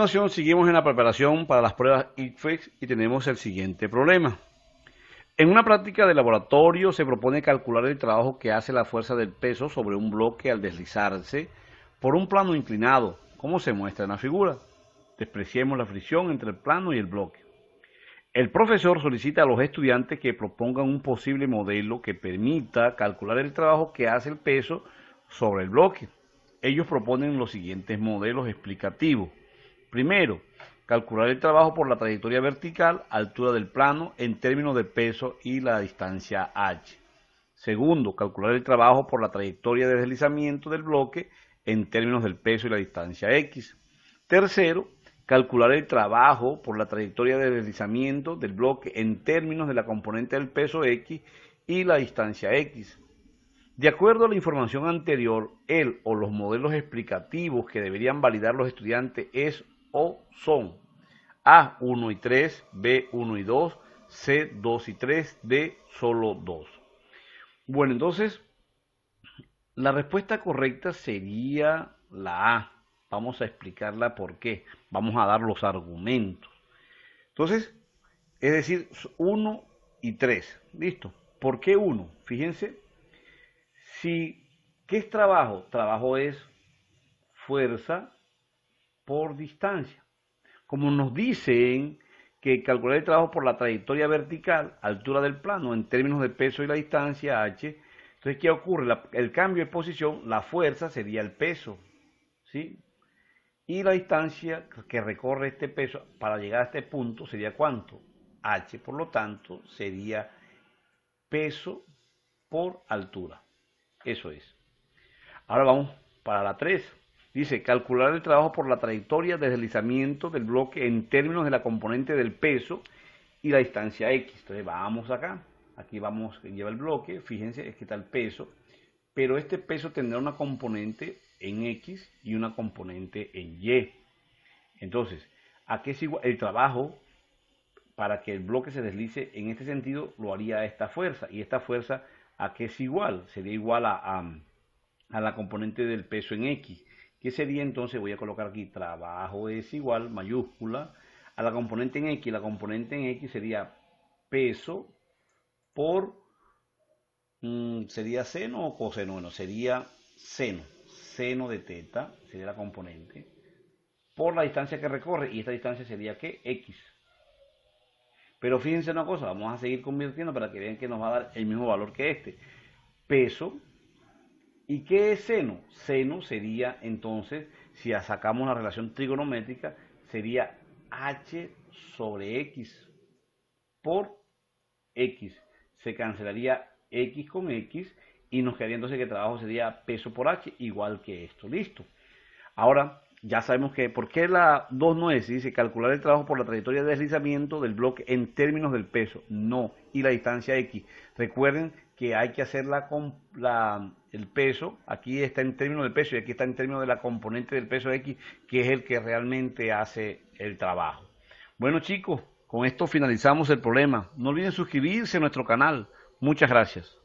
continuación seguimos en la preparación para las pruebas ICFES y tenemos el siguiente problema. En una práctica de laboratorio se propone calcular el trabajo que hace la fuerza del peso sobre un bloque al deslizarse por un plano inclinado, como se muestra en la figura. Despreciemos la fricción entre el plano y el bloque. El profesor solicita a los estudiantes que propongan un posible modelo que permita calcular el trabajo que hace el peso sobre el bloque. Ellos proponen los siguientes modelos explicativos. Primero, calcular el trabajo por la trayectoria vertical, altura del plano, en términos de peso y la distancia h. Segundo, calcular el trabajo por la trayectoria de deslizamiento del bloque, en términos del peso y la distancia x. Tercero, calcular el trabajo por la trayectoria de deslizamiento del bloque en términos de la componente del peso x y la distancia x. De acuerdo a la información anterior, el o los modelos explicativos que deberían validar los estudiantes es o son A1 y 3, B1 y 2, C2 y 3, D solo 2. Bueno, entonces, la respuesta correcta sería la A. Vamos a explicarla por qué. Vamos a dar los argumentos. Entonces, es decir, 1 y 3. ¿Listo? ¿Por qué 1? Fíjense. ¿Qué es trabajo? Trabajo es fuerza por distancia. Como nos dicen que calcular el trabajo por la trayectoria vertical, altura del plano, en términos de peso y la distancia h, entonces, ¿qué ocurre? El cambio de posición, la fuerza sería el peso, ¿sí? Y la distancia que recorre este peso para llegar a este punto sería ¿cuánto? H, por lo tanto, sería peso por altura. Eso es. Ahora vamos para la 3. Dice, calcular el trabajo por la trayectoria de deslizamiento del bloque en términos de la componente del peso y la distancia x. Entonces vamos acá. Aquí vamos, lleva el bloque. Fíjense, es que está el peso. Pero este peso tendrá una componente en x y una componente en y. Entonces, ¿a qué es igual? El trabajo para que el bloque se deslice en este sentido lo haría esta fuerza. Y esta fuerza, ¿a qué es igual? Sería igual a la componente del peso en x. ¿Qué sería entonces? Voy a colocar aquí, trabajo es igual, mayúscula, a la componente en x. La componente en x sería peso por, ¿sería seno o coseno? Bueno, sería seno. Seno de teta sería la componente. Por la distancia que recorre, y esta distancia sería, ¿qué? X. Pero fíjense una cosa, vamos a seguir convirtiendo para que vean que nos va a dar el mismo valor que este. Peso. ¿Y qué es seno? Seno sería entonces, si sacamos la relación trigonométrica, sería h sobre x por x. Se cancelaría x con x y nos quedaría entonces que el trabajo sería peso por h igual que esto. Listo. Ahora ya sabemos que, ¿por qué la 2 no es? Dice calcular el trabajo por la trayectoria de deslizamiento del bloque en términos del peso. No. Y la distancia x. Recuerden que hay que hacer el peso. Aquí está en términos del peso y aquí está en términos de la componente del peso x, que es el que realmente hace el trabajo. Bueno, chicos, con esto finalizamos el problema. No olviden suscribirse a nuestro canal. Muchas gracias.